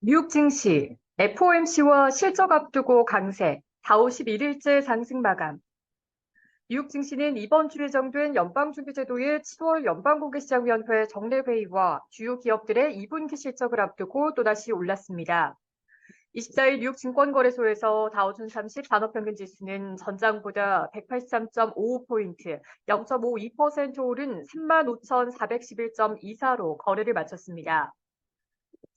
미국 증시, FOMC와 실적 앞두고 강세, 다우 11일째 상승 마감. 미국 증시는 이번 주 예정된 연방준비제도의 7월 연방공개시장위원회 정례회의와 주요 기업들의 2분기 실적을 앞두고 또다시 올랐습니다. 24일 뉴욕 증권거래소에서 다우존 30 단업평균지수는 전장보다 183.55포인트, 0.52% 오른 35,411.24로 거래를 마쳤습니다.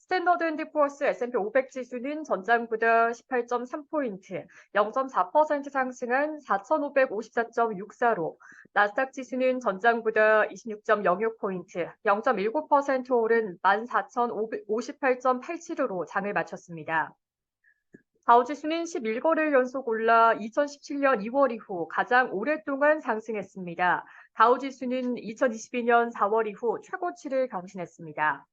스탠더드 앤 푸어스 S&P 500 지수는 전장보다 18.3포인트, 0.4% 상승한 4,554.64로, 나스닥 지수는 전장보다 26.06포인트, 0.19% 오른 14,058.87로 장을 마쳤습니다. 다우지수는 11거래일 연속 올라 2017년 2월 이후 가장 오랫동안 상승했습니다. 다우지수는 2022년 4월 이후 최고치를 경신했습니다.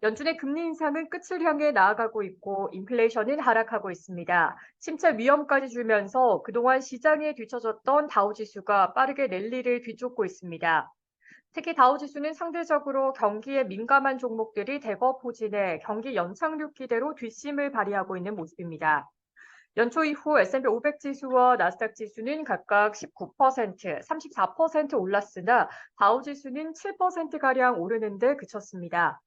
연준의 금리 인상은 끝을 향해 나아가고 있고 인플레이션은 하락하고 있습니다. 침체 위험까지 줄면서 그동안 시장에 뒤처졌던 다우지수가 빠르게 랠리를 뒤쫓고 있습니다. 특히 다우지수는 상대적으로 경기에 민감한 종목들이 대거 포진해 경기 연착륙 기대로 뒷심을 발휘하고 있는 모습입니다. 연초 이후 S&P 500 지수와 나스닥 지수는 각각 19%, 34% 올랐으나 다우지수는 7%가량 오르는 데 그쳤습니다.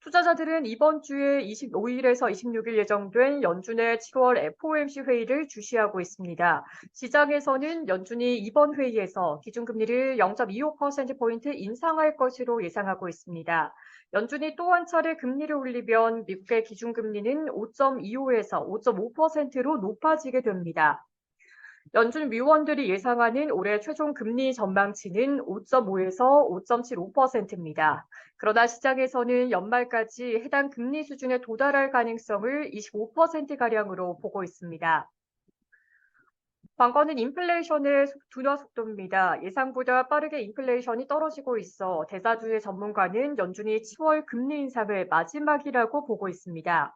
투자자들은 이번 주에 25일에서 26일 예정된 연준의 7월 FOMC 회의를 주시하고 있습니다. 시장에서는 연준이 이번 회의에서 기준금리를 0.25%포인트 인상할 것으로 예상하고 있습니다. 연준이 또 한 차례 금리를 올리면 미국의 기준금리는 5.25에서 5.5%로 높아지게 됩니다. 연준 위원들이 예상하는 올해 최종 금리 전망치는 5.5에서 5.75%입니다. 그러나 시장에서는 연말까지 해당 금리 수준에 도달할 가능성을 25%가량으로 보고 있습니다. 관건은 인플레이션의 둔화 속도입니다. 예상보다 빠르게 인플레이션이 떨어지고 있어 대다수의 전문가는 연준이 10월 금리 인상을 마지막이라고 보고 있습니다.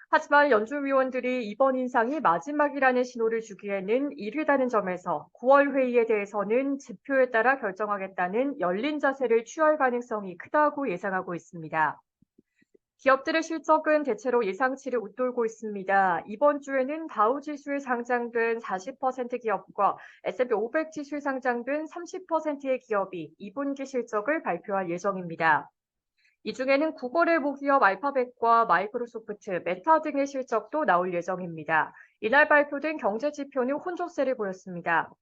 하지만 연준 위원들이 이번 인상이 마지막이라는 신호를 주기에는 이르다는 점에서 9월 회의에 대해서는 지표에 따라 결정하겠다는 열린 자세를 취할 가능성이 크다고 예상하고 있습니다. 기업들의 실적은 대체로 예상치를 웃돌고 있습니다. 이번 주에는 다우 지수에 상장된 40% 기업과 S&P 500 지수에 상장된 30%의 기업이 2분기 실적을 발표할 예정입니다. 이 중에는 구글의 모기업 알파벳과 마이크로소프트, 메타 등의 실적도 나올 예정입니다. 이날 발표된 경제 지표는 혼조세를 보였습니다.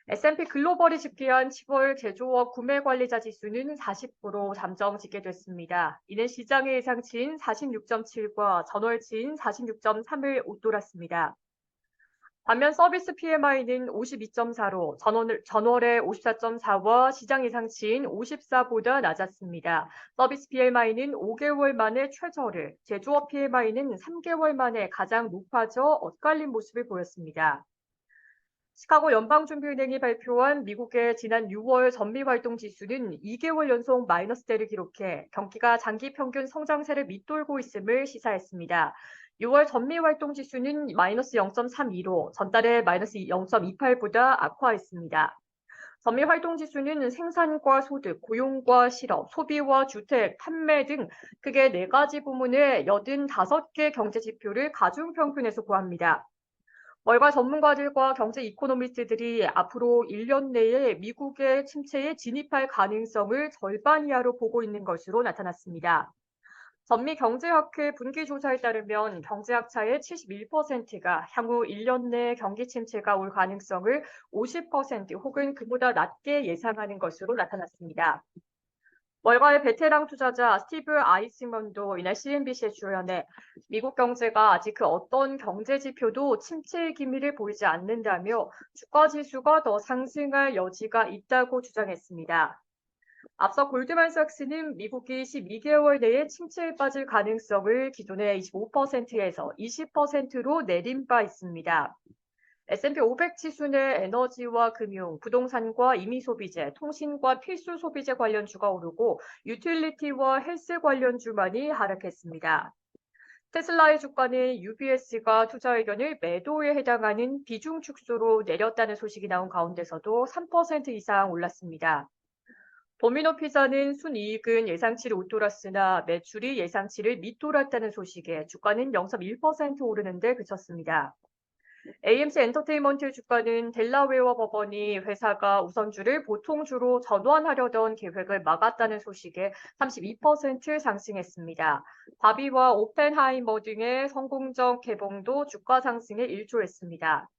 S&P 글로벌이 집계한 10월 제조업 구매 관리자 지수는 40% 잠정 집계됐습니다. 이는 시장의 예상치인 46.7과 전월치인 46.3을 웃돌았습니다. 반면 서비스 PMI는 52.4로 전월의 54.4와 시장 예상치인 54보다 낮았습니다. 서비스 PMI는 5개월 만에 최저를, 제조업 PMI는 3개월 만에 가장 높아져 엇갈린 모습을 보였습니다. 시카고 연방준비은행이 발표한 미국의 지난 6월 전미활동지수는 2개월 연속 마이너스대를 기록해 경기가 장기 평균 성장세를 밑돌고 있음을 시사했습니다. 6월 전미활동지수는 마이너스 0.32로 전달의 마이너스 0.28보다 악화했습니다. 전미활동지수는 생산과 소득, 고용과 실업, 소비와 주택, 판매 등 크게 4가지 부문의 85개 경제지표를 가중평균해서 구합니다. 월가 전문가들과 경제 이코노미스트들이 앞으로 1년 내에 미국의 침체에 진입할 가능성을 절반 이하로 보고 있는 것으로 나타났습니다. 전미 경제학회 분기조사에 따르면 경제학자의 71%가 향후 1년 내 경기 침체가 올 가능성을 50% 혹은 그보다 낮게 예상하는 것으로 나타났습니다. 월가의 베테랑 투자자 스티브 아이싱먼도 이날 CNBC에 출연해 미국 경제가 아직 그 어떤 경제 지표도 침체의 기미를 보이지 않는다며 주가 지수가 더 상승할 여지가 있다고 주장했습니다. 앞서 골드만삭스는 미국이 12개월 내에 침체에 빠질 가능성을 기존의 25%에서 20%로 내린 바 있습니다. S&P 500 지수 내 에너지와 금융, 부동산과 임의소비재, 통신과 필수소비재 관련주가 오르고 유틸리티와 헬스 관련주만이 하락했습니다. 테슬라의 주가는 UBS가 투자 의견을 매도에 해당하는 비중 축소로 내렸다는 소식이 나온 가운데서도 3% 이상 올랐습니다. 도미노 피자는 순이익은 예상치를 웃돌았으나 매출이 예상치를 밑돌았다는 소식에 주가는 0.1% 오르는데 그쳤습니다. AMC 엔터테인먼트 주가는 델라웨어 법원이 회사가 우선주를 보통주로 전환하려던 계획을 막았다는 소식에 32% 상승했습니다. 바비와 오펜하이머 등의 성공적 개봉도 주가 상승에 일조했습니다.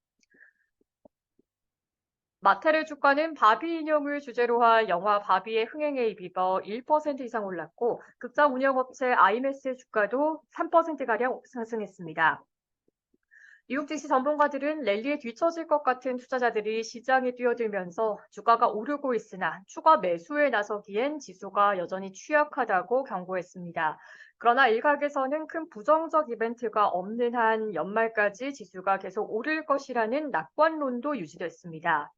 마테르 주가는 바비 인형을 주제로 한 영화 바비의 흥행에 입어 1% 이상 올랐고, 극장 운영업체 IMAX 주가도 3%가량 상승했습니다. 뉴욕 증시 전문가들은 랠리에 뒤처질 것 같은 투자자들이 시장에 뛰어들면서 주가가 오르고 있으나 추가 매수에 나서기엔 지수가 여전히 취약하다고 경고했습니다. 그러나 일각에서는 큰 부정적 이벤트가 없는 한 연말까지 지수가 계속 오를 것이라는 낙관론도 유지됐습니다.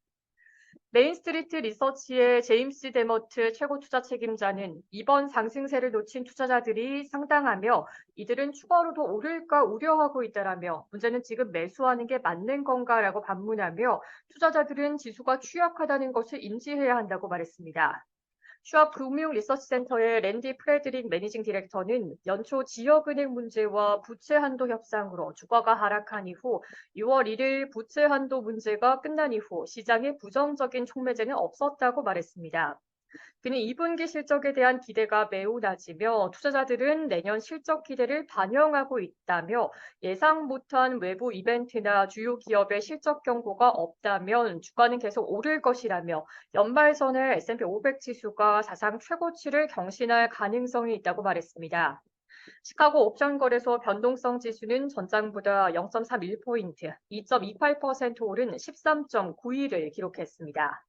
메인스트리트 리서치의 제임스 데머트 최고 투자 책임자는 이번 상승세를 놓친 투자자들이 상당하며 이들은 추가로도 오를까 우려하고 있다라며 문제는 지금 매수하는 게 맞는 건가라고 반문하며 투자자들은 지수가 취약하다는 것을 인지해야 한다고 말했습니다. 슈왑 금융리서치센터의 랜디 프레드릭 매니징 디렉터는 연초 지역은행 문제와 부채 한도 협상으로 주가가 하락한 이후 6월 1일 부채 한도 문제가 끝난 이후 시장에 부정적인 촉매제는 없었다고 말했습니다. 그는 2분기 실적에 대한 기대가 매우 낮으며 투자자들은 내년 실적 기대를 반영하고 있다며 예상 못한 외부 이벤트나 주요 기업의 실적 경고가 없다면 주가는 계속 오를 것이라며 연말선에 S&P 500 지수가 사상 최고치를 경신할 가능성이 있다고 말했습니다. 시카고 옵션 거래소 변동성 지수는 전장보다 0.31포인트, 2.28% 오른 13.91을 기록했습니다.